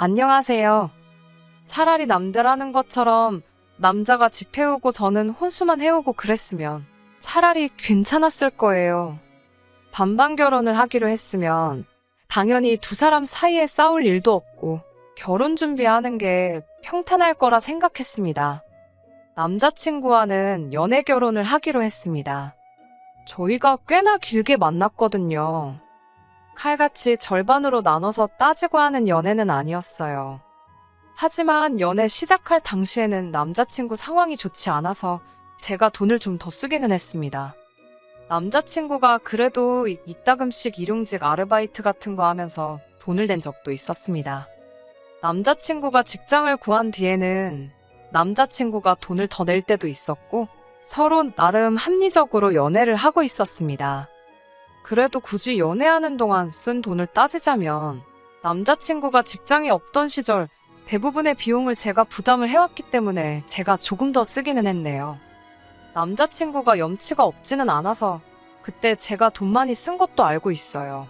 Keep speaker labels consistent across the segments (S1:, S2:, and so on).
S1: 안녕하세요. 차라리 남들 하는 것처럼 남자가 집 해오고 저는 혼수만 해오고 그랬으면 차라리 괜찮았을 거예요. 반반 결혼을 하기로 했으면 당연히 두 사람 사이에 싸울 일도 없고 결혼 준비하는 게 평탄할 거라 생각했습니다. 남자친구와는 연애 결혼을 하기로 했습니다. 저희가 꽤나 길게 만났거든요. 칼같이 절반으로 나눠서 따지고 하는 연애는 아니었어요. 하지만 연애 시작할 당시에는 남자친구 상황이 좋지 않아서 제가 돈을 좀 더 쓰기는 했습니다. 남자친구가 그래도 이따금씩 일용직 아르바이트 같은 거 하면서 돈을 낸 적도 있었습니다. 남자친구가 직장을 구한 뒤에는 남자친구가 돈을 더 낼 때도 있었고 서로 나름 합리적으로 연애를 하고 있었습니다. 그래도 굳이 연애하는 동안 쓴 돈을 따지자면 남자친구가 직장이 없던 시절 대부분의 비용을 제가 부담을 해왔기 때문에 제가 조금 더 쓰기는 했네요. 남자친구가 염치가 없지는 않아서 그때 제가 돈 많이 쓴 것도 알고 있어요.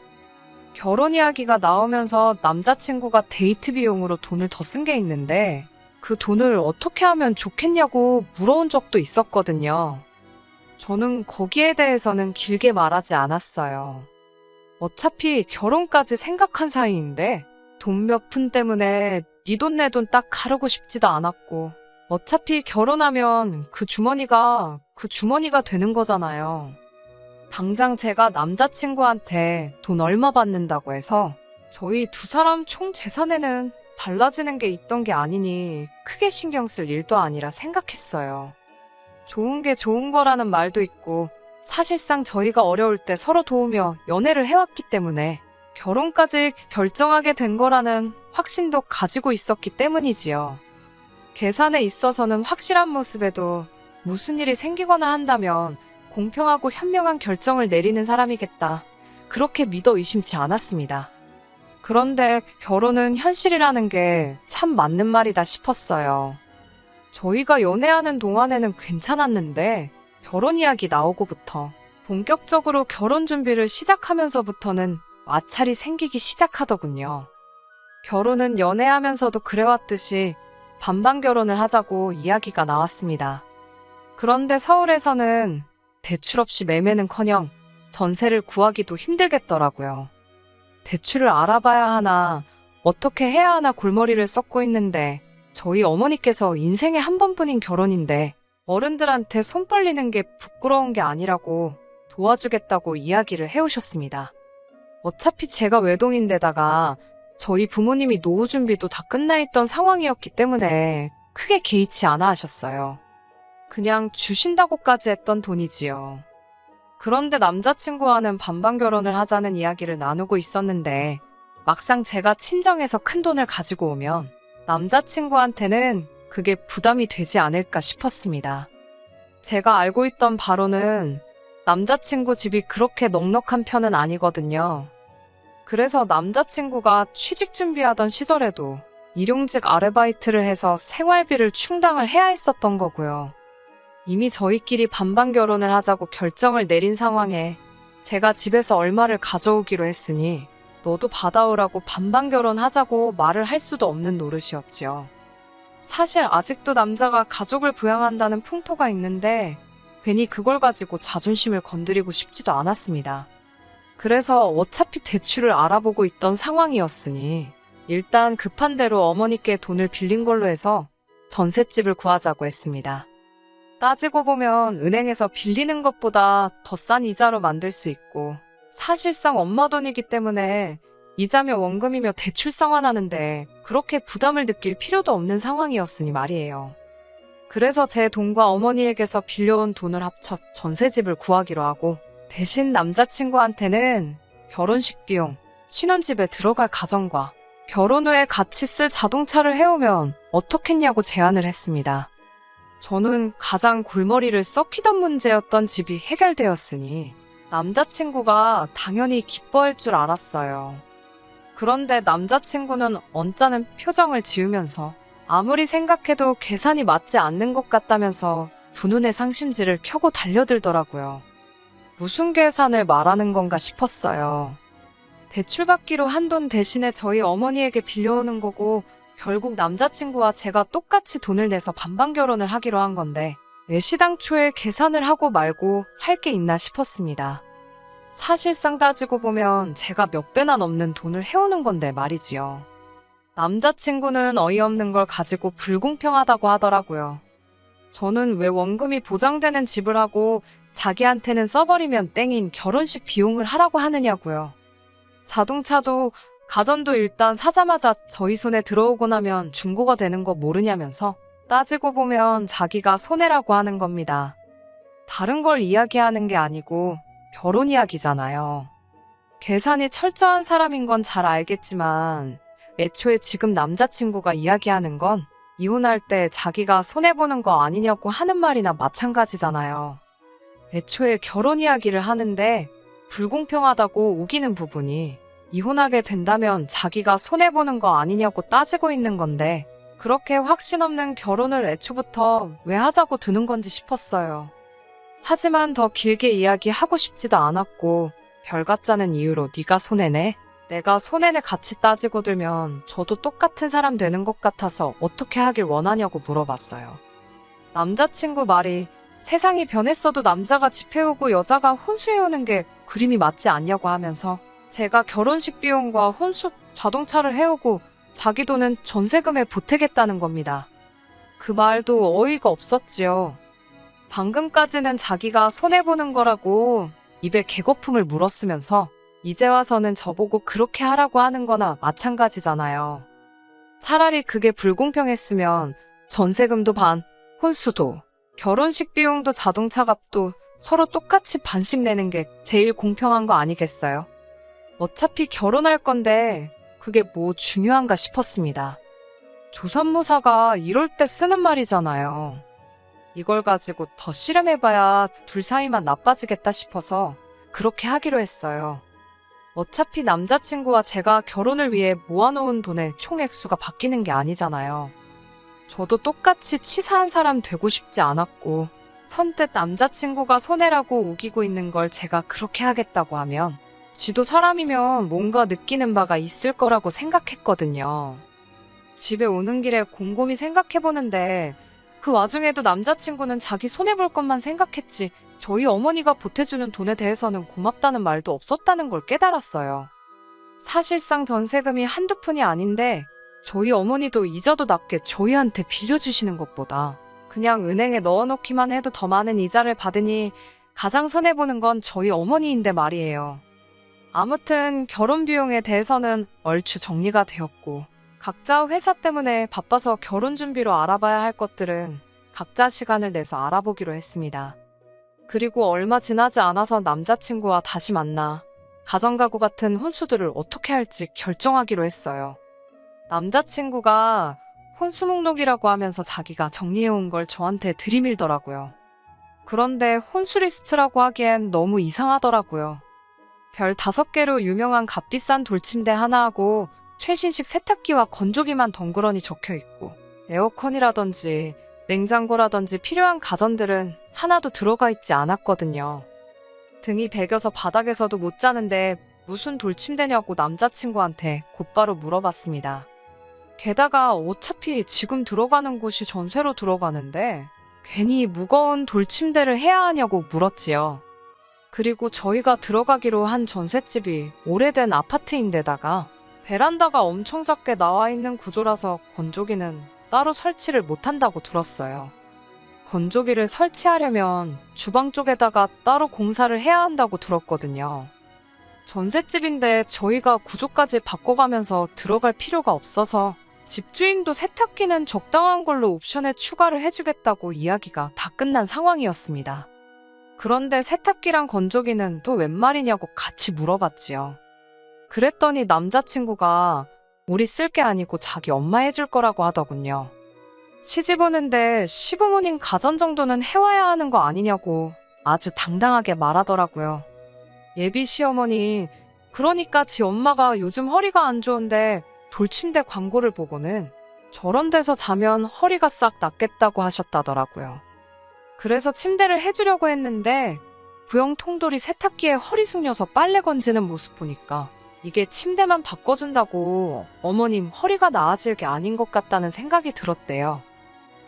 S1: 결혼 이야기가 나오면서 남자친구가 데이트 비용으로 돈을 더 쓴 게 있는데 그 돈을 어떻게 하면 좋겠냐고 물어온 적도 있었거든요. 저는 거기에 대해서는 길게 말하지 않았어요. 어차피 결혼까지 생각한 사이인데 돈 몇 푼 때문에 네 돈 내 돈 딱 가르고 싶지도 않았고 어차피 결혼하면 그 주머니가 되는 거잖아요. 당장 제가 남자친구한테 돈 얼마 받는다고 해서 저희 두 사람 총 재산에는 달라지는 게 있던 게 아니니 크게 신경 쓸 일도 아니라 생각했어요. 좋은 게 좋은 거라는 말도 있고 사실상 저희가 어려울 때 서로 도우며 연애를 해왔기 때문에 결혼까지 결정하게 된 거라는 확신도 가지고 있었기 때문이지요. 계산에 있어서는 확실한 모습에도 무슨 일이 생기거나 한다면 공평하고 현명한 결정을 내리는 사람이겠다. 그렇게 믿어 의심치 않았습니다. 그런데 결혼은 현실이라는 게 참 맞는 말이다 싶었어요. 저희가 연애하는 동안에는 괜찮았는데 결혼 이야기 나오고부터 본격적으로 결혼 준비를 시작하면서부터는 마찰이 생기기 시작하더군요. 결혼은 연애하면서도 그래왔듯이 반반 결혼을 하자고 이야기가 나왔습니다. 그런데 서울에서는 대출 없이 매매는커녕 전세를 구하기도 힘들겠더라고요. 대출을 알아봐야 하나 어떻게 해야 하나 골머리를 썩고 있는데 저희 어머니께서 인생에 한 번뿐인 결혼인데 어른들한테 손 벌리는 게 부끄러운 게 아니라고 도와주겠다고 이야기를 해오셨습니다. 어차피 제가 외동인데다가 저희 부모님이 노후 준비도 다 끝나 있던 상황이었기 때문에 크게 개의치 않아 하셨어요. 그냥 주신다고까지 했던 돈이지요. 그런데 남자친구와는 반반 결혼을 하자는 이야기를 나누고 있었는데 막상 제가 친정에서 큰 돈을 가지고 오면 남자친구한테는 그게 부담이 되지 않을까 싶었습니다. 제가 알고 있던 바로는 남자친구 집이 그렇게 넉넉한 편은 아니거든요. 그래서 남자친구가 취직 준비하던 시절에도 일용직 아르바이트를 해서 생활비를 충당을 해야 했었던 거고요. 이미 저희끼리 반반 결혼을 하자고 결정을 내린 상황에 제가 집에서 얼마를 가져오기로 했으니 너도 받아오라고 반반 결혼하자고 말을 할 수도 없는 노릇이었지요. 사실 아직도 남자가 가족을 부양한다는 풍토가 있는데 괜히 그걸 가지고 자존심을 건드리고 싶지도 않았습니다. 그래서 어차피 대출을 알아보고 있던 상황이었으니 일단 급한 대로 어머니께 돈을 빌린 걸로 해서 전셋집을 구하자고 했습니다. 따지고 보면 은행에서 빌리는 것보다 더 싼 이자로 만들 수 있고 사실상 엄마 돈이기 때문에 이자며 원금이며 대출 상환하는데 그렇게 부담을 느낄 필요도 없는 상황이었으니 말이에요. 그래서 제 돈과 어머니에게서 빌려온 돈을 합쳐 전세집을 구하기로 하고 대신 남자친구한테는 결혼식 비용, 신혼집에 들어갈 가정과 결혼 후에 같이 쓸 자동차를 해오면 어떻겠냐고 제안을 했습니다. 저는 가장 골머리를 썩히던 문제였던 집이 해결되었으니 남자친구가 당연히 기뻐할 줄 알았어요. 그런데 남자친구는 언짢은 표정을 지으면서 아무리 생각해도 계산이 맞지 않는 것 같다면서 두 눈의 상심지를 켜고 달려들더라고요. 무슨 계산을 말하는 건가 싶었어요. 대출받기로 한 돈 대신에 저희 어머니에게 빌려오는 거고 결국 남자친구와 제가 똑같이 돈을 내서 반반 결혼을 하기로 한 건데 왜 시당초에 계산을 하고 말고 할 게 있나 싶었습니다. 사실상 따지고 보면 제가 몇 배나 넘는 돈을 해오는 건데 말이지요. 남자친구는 어이없는 걸 가지고 불공평하다고 하더라고요. 저는 왜 원금이 보장되는 집을 하고 자기한테는 써버리면 땡인 결혼식 비용을 하라고 하느냐고요. 자동차도 가전도 일단 사자마자 저희 손에 들어오고 나면 중고가 되는 거 모르냐면서 따지고 보면 자기가 손해라고 하는 겁니다. 다른 걸 이야기하는 게 아니고 결혼 이야기잖아요. 계산이 철저한 사람인 건 잘 알겠지만 애초에 지금 남자친구가 이야기하는 건 이혼할 때 자기가 손해보는 거 아니냐고 하는 말이나 마찬가지잖아요. 애초에 결혼 이야기를 하는데 불공평하다고 우기는 부분이 이혼하게 된다면 자기가 손해보는 거 아니냐고 따지고 있는 건데 그렇게 확신 없는 결혼을 애초부터 왜 하자고 드는 건지 싶었어요. 하지만 더 길게 이야기하고 싶지도 않았고 별같자는 이유로 네가 손해내? 내가 손해내 같이 따지고 들면 저도 똑같은 사람 되는 것 같아서 어떻게 하길 원하냐고 물어봤어요. 남자친구 말이 세상이 변했어도 남자가 집 해오고 여자가 혼수해오는 게 그림이 맞지 않냐고 하면서 제가 결혼식 비용과 혼수 자동차를 해오고 자기 돈은 전세금에 보태겠다는 겁니다. 그 말도 어이가 없었지요. 방금까지는 자기가 손해보는 거라고 입에 개거품을 물었으면서 이제 와서는 저보고 그렇게 하라고 하는 거나 마찬가지잖아요. 차라리 그게 불공평했으면 전세금도 반, 혼수도, 결혼식 비용도 자동차 값도 서로 똑같이 반씩 내는 게 제일 공평한 거 아니겠어요? 어차피 결혼할 건데 그게 뭐 중요한가 싶었습니다. 조선모사가 이럴 때 쓰는 말이잖아요. 이걸 가지고 더 씨름해봐야 둘 사이만 나빠지겠다 싶어서 그렇게 하기로 했어요. 어차피 남자친구와 제가 결혼을 위해 모아놓은 돈의 총 액수가 바뀌는 게 아니잖아요. 저도 똑같이 치사한 사람 되고 싶지 않았고 선뜻 남자친구가 손해라고 우기고 있는 걸 제가 그렇게 하겠다고 하면 지도 사람이면 뭔가 느끼는 바가 있을 거라고 생각했거든요. 집에 오는 길에 곰곰이 생각해보는데 그 와중에도 남자친구는 자기 손해볼 것만 생각했지 저희 어머니가 보태주는 돈에 대해서는 고맙다는 말도 없었다는 걸 깨달았어요. 사실상 전세금이 한두 푼이 아닌데 저희 어머니도 이자도 낮게 저희한테 빌려주시는 것보다 그냥 은행에 넣어놓기만 해도 더 많은 이자를 받으니 가장 손해보는 건 저희 어머니인데 말이에요. 아무튼 결혼 비용에 대해서는 얼추 정리가 되었고 각자 회사 때문에 바빠서 결혼 준비로 알아봐야 할 것들은 각자 시간을 내서 알아보기로 했습니다. 그리고 얼마 지나지 않아서 남자친구와 다시 만나 가정가구 같은 혼수들을 어떻게 할지 결정하기로 했어요. 남자친구가 혼수 목록이라고 하면서 자기가 정리해온 걸 저한테 들이밀더라고요. 그런데 혼수 리스트라고 하기엔 너무 이상하더라고요. 별 5개로 유명한 값비싼 돌침대 하나하고 최신식 세탁기와 건조기만 덩그러니 적혀있고 에어컨이라든지 냉장고라든지 필요한 가전들은 하나도 들어가 있지 않았거든요. 등이 베겨서 바닥에서도 못 자는데 무슨 돌침대냐고 남자친구한테 곧바로 물어봤습니다. 게다가 어차피 지금 들어가는 곳이 전세로 들어가는데 괜히 무거운 돌침대를 해야 하냐고 물었지요. 그리고 저희가 들어가기로 한 전셋집이 오래된 아파트인데다가 베란다가 엄청 작게 나와 있는 구조라서 건조기는 따로 설치를 못한다고 들었어요. 건조기를 설치하려면 주방 쪽에다가 따로 공사를 해야 한다고 들었거든요. 전셋집인데 저희가 구조까지 바꿔가면서 들어갈 필요가 없어서 집주인도 세탁기는 적당한 걸로 옵션에 추가를 해주겠다고 이야기가 다 끝난 상황이었습니다. 그런데 세탁기랑 건조기는 또 웬 말이냐고 같이 물어봤지요. 그랬더니 남자친구가 우리 쓸 게 아니고 자기 엄마 해줄 거라고 하더군요. 시집 오는데 시부모님 가전 정도는 해와야 하는 거 아니냐고 아주 당당하게 말하더라고요. 예비 시어머니, 그러니까 지 엄마가 요즘 허리가 안 좋은데 돌침대 광고를 보고는 저런 데서 자면 허리가 싹 낫겠다고 하셨다더라고요. 그래서 침대를 해주려고 했는데 구형 통돌이 세탁기에 허리 숙여서 빨래 건지는 모습 보니까 이게 침대만 바꿔준다고 어머님 허리가 나아질 게 아닌 것 같다는 생각이 들었대요.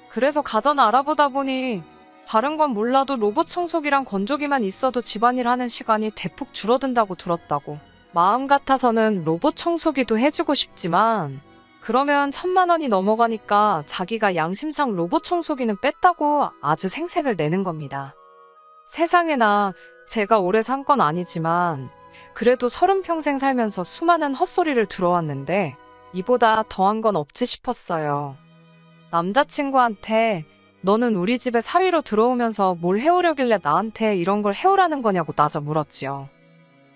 S1: 그래서 가전 알아보다 보니 다른 건 몰라도 로봇 청소기랑 건조기만 있어도 집안일 하는 시간이 대폭 줄어든다고 들었다고. 마음 같아서는 로봇 청소기도 해주고 싶지만 그러면 1,000만 원이 넘어가니까 자기가 양심상 로봇 청소기는 뺐다고 아주 생색을 내는 겁니다. 세상에나 제가 오래 산 건 아니지만 그래도 30평생 살면서 수많은 헛소리를 들어왔는데 이보다 더한 건 없지 싶었어요. 남자친구한테 너는 우리 집에 사위로 들어오면서 뭘 해오려길래 나한테 이런 걸 해오라는 거냐고 따져 물었지요.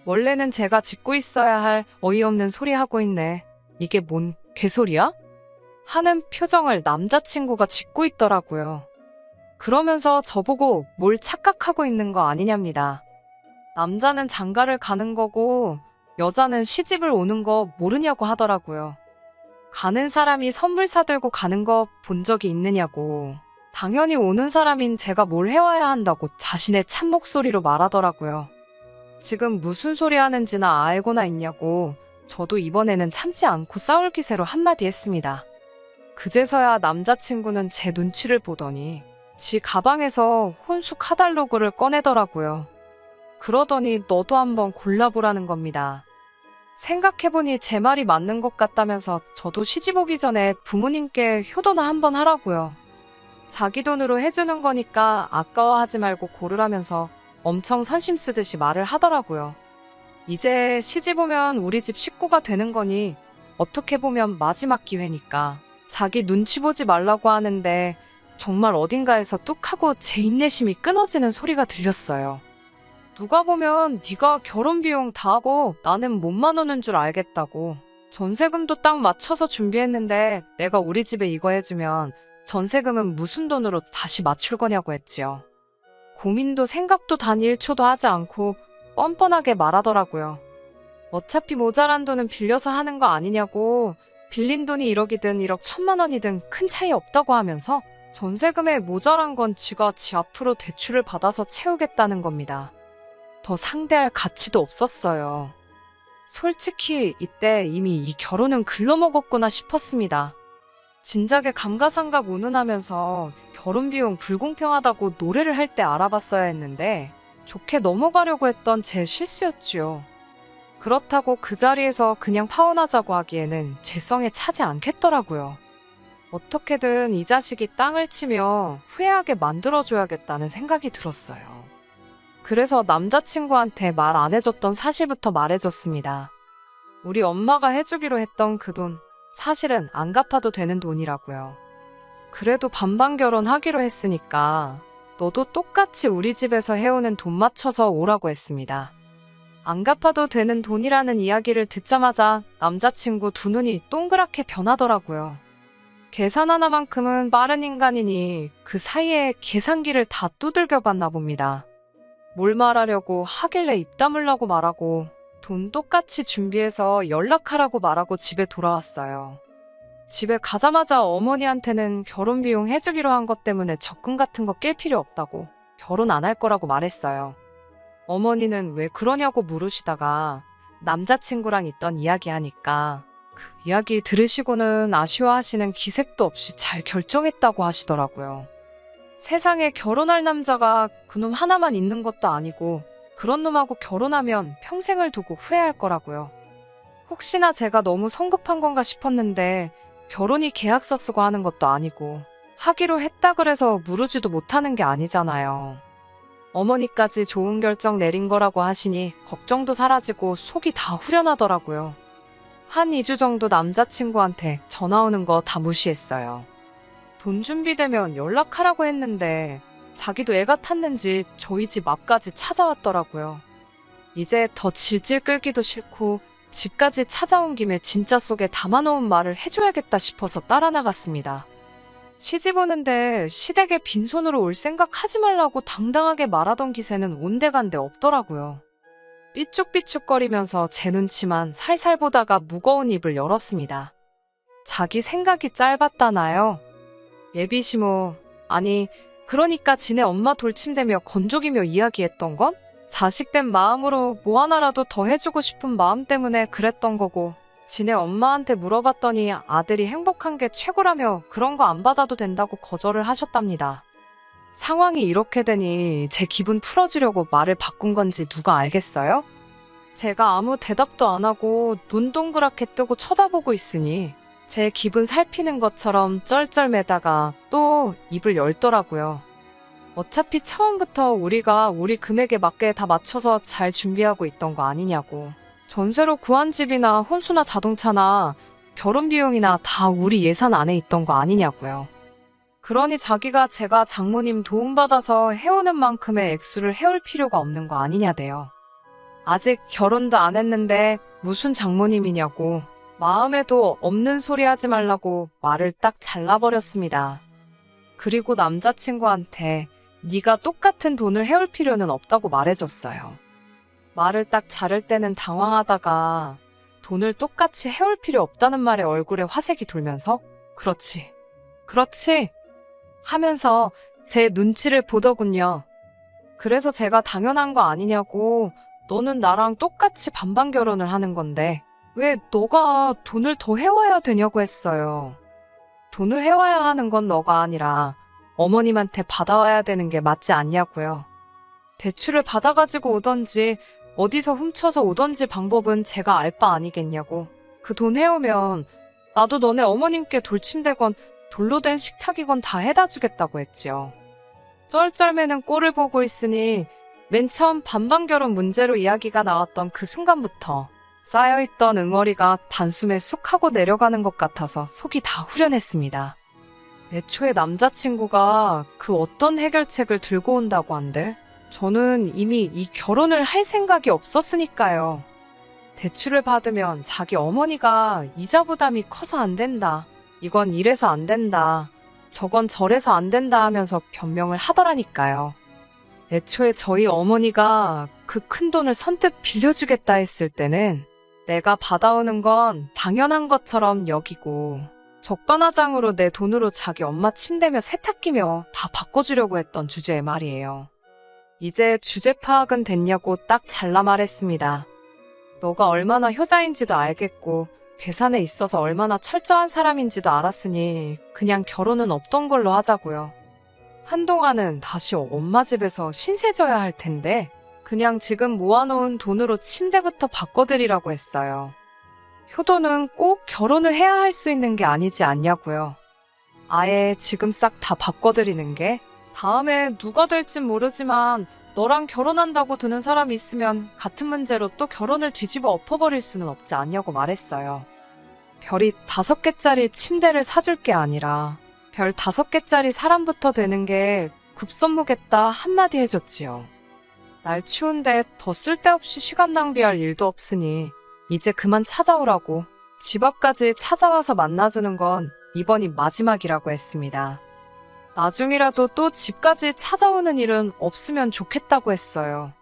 S1: 원래는 제가 짓고 있어야 할 어이없는 소리 하고 있네. 이게 뭔 개소리야? 하는 표정을 남자친구가 짓고 있더라고요. 그러면서 저보고 뭘 착각하고 있는 거 아니냐입니다. 남자는 장가를 가는 거고 여자는 시집을 오는 거 모르냐고 하더라고요. 가는 사람이 선물 사들고 가는 거 본 적이 있느냐고. 당연히 오는 사람인 제가 뭘 해와야 한다고 자신의 참 목소리로 말하더라고요. 지금 무슨 소리 하는지나 알고나 있냐고 저도 이번에는 참지 않고 싸울 기세로 한마디 했습니다. 그제서야 남자친구는 제 눈치를 보더니 지 가방에서 혼수 카달로그를 꺼내더라고요. 그러더니 너도 한번 골라보라는 겁니다. 생각해보니 제 말이 맞는 것 같다면서 저도 시집 오기 전에 부모님께 효도나 한번 하라고요. 자기 돈으로 해주는 거니까 아까워하지 말고 고르라면서 엄청 선심 쓰듯이 말을 하더라고요. 이제 시집 오면 우리 집 식구가 되는 거니 어떻게 보면 마지막 기회니까 자기 눈치 보지 말라고 하는데 정말 어딘가에서 뚝 하고 제 인내심이 끊어지는 소리가 들렸어요. 누가 보면 네가 결혼 비용 다 하고 나는 몸만 오는 줄 알겠다고. 전세금도 딱 맞춰서 준비했는데 내가 우리 집에 이거 해주면 전세금은 무슨 돈으로 다시 맞출 거냐고 했지요. 고민도 생각도 단 1초도 하지 않고 뻔뻔하게 말하더라고요. 어차피 모자란 돈은 빌려서 하는 거 아니냐고. 빌린 돈이 1억이든 1억 1,000만 원이든 큰 차이 없다고 하면서 전세금에 모자란 건 지가 지 앞으로 대출을 받아서 채우겠다는 겁니다. 더 상대할 가치도 없었어요. 솔직히 이때 이미 이 결혼은 글러먹었구나 싶었습니다. 진작에 감가상각 운운하면서 결혼 비용 불공평하다고 노래를 할 때 알아봤어야 했는데 좋게 넘어가려고 했던 제 실수였지요. 그렇다고 그 자리에서 그냥 파혼하자고 하기에는 제 성에 차지 않겠더라고요. 어떻게든 이 자식이 땅을 치며 후회하게 만들어줘야겠다는 생각이 들었어요. 그래서 남자친구한테 말 안 해줬던 사실부터 말해줬습니다. 우리 엄마가 해주기로 했던 그 돈, 사실은 안 갚아도 되는 돈이라고요. 그래도 반반 결혼하기로 했으니까 너도 똑같이 우리 집에서 해오는 돈 맞춰서 오라고 했습니다. 안 갚아도 되는 돈이라는 이야기를 듣자마자 남자친구 두 눈이 동그랗게 변하더라고요. 계산 하나만큼은 빠른 인간이니 그 사이에 계산기를 다 두들겨 봤나 봅니다. 뭘 말하려고 하길래 입 다물라고 말하고 돈 똑같이 준비해서 연락하라고 말하고 집에 돌아왔어요. 집에 가자마자 어머니한테는 결혼 비용 해주기로 한 것 때문에 적금 같은 거 낄 필요 없다고 결혼 안 할 거라고 말했어요. 어머니는 왜 그러냐고 물으시다가 남자친구랑 있던 이야기 하니까 그 이야기 들으시고는 아쉬워하시는 기색도 없이 잘 결정했다고 하시더라고요. 세상에 결혼할 남자가 그놈 하나만 있는 것도 아니고 그런 놈하고 결혼하면 평생을 두고 후회할 거라고요. 혹시나 제가 너무 성급한 건가 싶었는데 결혼이 계약서 쓰고 하는 것도 아니고 하기로 했다 그래서 무르지도 못하는 게 아니잖아요. 어머니까지 좋은 결정 내린 거라고 하시니 걱정도 사라지고 속이 다 후련하더라고요. 한 2주 정도 남자친구한테 전화 오는 거 다 무시했어요. 돈 준비되면 연락하라고 했는데 자기도 애가 탔는지 저희 집 앞까지 찾아왔더라고요. 이제 더 질질 끌기도 싫고 집까지 찾아온 김에 진짜 속에 담아놓은 말을 해줘야겠다 싶어서 따라 나갔습니다. 시집 오는데 시댁에 빈손으로 올 생각 하지 말라고 당당하게 말하던 기세는 온데간데 없더라고요. 삐죽삐죽거리면서 제 눈치만 살살 보다가 무거운 입을 열었습니다. 자기 생각이 짧았다나요? 예비시모, 아니 그러니까 지네 엄마 돌침대며 건조기며 이야기했던 건? 자식된 마음으로 뭐 하나라도 더 해주고 싶은 마음 때문에 그랬던 거고, 지네 엄마한테 물어봤더니 아들이 행복한 게 최고라며 그런 거 안 받아도 된다고 거절을 하셨답니다. 상황이 이렇게 되니 제 기분 풀어주려고 말을 바꾼 건지 누가 알겠어요? 제가 아무 대답도 안 하고 눈 동그랗게 뜨고 쳐다보고 있으니 제 기분 살피는 것처럼 쩔쩔매다가 또 입을 열더라고요. 어차피 처음부터 우리가 우리 금액에 맞게 다 맞춰서 잘 준비하고 있던 거 아니냐고. 전세로 구한 집이나 혼수나 자동차나 결혼 비용이나 다 우리 예산 안에 있던 거 아니냐고요. 그러니 자기가 제가 장모님 도움받아서 해오는 만큼의 액수를 해올 필요가 없는 거 아니냐대요. 아직 결혼도 안 했는데 무슨 장모님이냐고 마음에도 없는 소리 하지 말라고 말을 딱 잘라버렸습니다. 그리고 남자친구한테 네가 똑같은 돈을 해올 필요는 없다고 말해줬어요. 말을 딱 자를 때는 당황하다가 돈을 똑같이 해올 필요 없다는 말에 얼굴에 화색이 돌면서 그렇지, 그렇지 하면서 제 눈치를 보더군요. 그래서 제가 당연한 거 아니냐고 너는 나랑 똑같이 반반 결혼을 하는 건데 왜 너가 돈을 더 해와야 되냐고 했어요. 돈을 해와야 하는 건 너가 아니라 어머님한테 받아와야 되는 게 맞지 않냐고요. 대출을 받아가지고 오던지 어디서 훔쳐서 오던지 방법은 제가 알 바 아니겠냐고. 그 돈 해오면 나도 너네 어머님께 돌침되건 돌로 된 식탁이건 다 해다 주겠다고 했지요. 쩔쩔매는 꼴을 보고 있으니 맨 처음 반반 결혼 문제로 이야기가 나왔던 그 순간부터 쌓여있던 응어리가 단숨에 쑥 하고 내려가는 것 같아서 속이 다 후련했습니다. 애초에 남자친구가 그 어떤 해결책을 들고 온다고 한들 저는 이미 이 결혼을 할 생각이 없었으니까요. 대출을 받으면 자기 어머니가 이자 부담이 커서 안 된다. 이건 이래서 안 된다. 저건 저래서 안 된다 하면서 변명을 하더라니까요. 애초에 저희 어머니가 그 큰 돈을 선뜻 빌려주겠다 했을 때는 내가 받아오는 건 당연한 것처럼 여기고 적반하장으로 내 돈으로 자기 엄마 침대며 세탁기며 다 바꿔주려고 했던 주제의 말이에요. 이제 주제 파악은 됐냐고 딱 잘라 말했습니다. 너가 얼마나 효자인지도 알겠고 계산에 있어서 얼마나 철저한 사람인지도 알았으니 그냥 결혼은 없던 걸로 하자고요. 한동안은 다시 엄마 집에서 신세져야 할 텐데 그냥 지금 모아놓은 돈으로 침대부터 바꿔드리라고 했어요. 효도는 꼭 결혼을 해야 할 수 있는 게 아니지 않냐고요. 아예 지금 싹 다 바꿔드리는 게 다음에 누가 될진 모르지만 너랑 결혼한다고 드는 사람이 있으면 같은 문제로 또 결혼을 뒤집어 엎어버릴 수는 없지 않냐고 말했어요. 별이 5개짜리 침대를 사줄 게 아니라 별 5개짜리 사람부터 되는 게 급선무겠다 한마디 해줬지요. 날 추운데 더 쓸데없이 시간 낭비할 일도 없으니 이제 그만 찾아오라고 집 앞까지 찾아와서 만나주는 건 이번이 마지막이라고 했습니다. 나중이라도 또 집까지 찾아오는 일은 없으면 좋겠다고 했어요.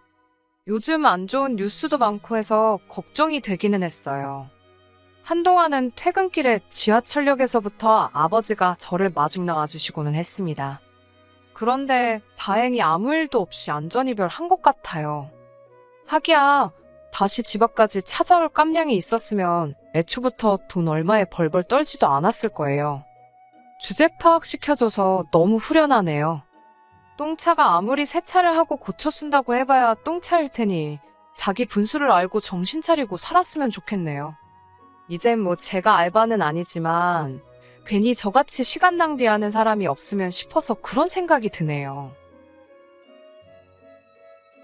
S1: 요즘 안 좋은 뉴스도 많고 해서 걱정이 되기는 했어요. 한동안은 퇴근길에 지하철역에서부터 아버지가 저를 마중 나와주시고는 했습니다. 그런데 다행히 아무 일도 없이 안전이별 한 것 같아요. 하기야 다시 집 앞까지 찾아올 깜냥이 있었으면 애초부터 돈 얼마에 벌벌 떨지도 않았을 거예요. 주제 파악시켜줘서 너무 후련하네요. 똥차가 아무리 세차를 하고 고쳐 쓴다고 해봐야 똥차일 테니 자기 분수를 알고 정신 차리고 살았으면 좋겠네요. 이젠 뭐 제가 알바는 아니지만 괜히 저같이 시간 낭비하는 사람이 없으면 싶어서 그런 생각이 드네요.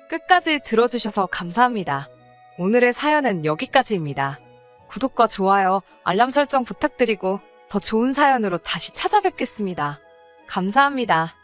S1: 끝까지 들어주셔서 감사합니다. 오늘의 사연은 여기까지입니다. 구독과 좋아요, 알람 설정 부탁드리고 더 좋은 사연으로 다시 찾아뵙겠습니다. 감사합니다.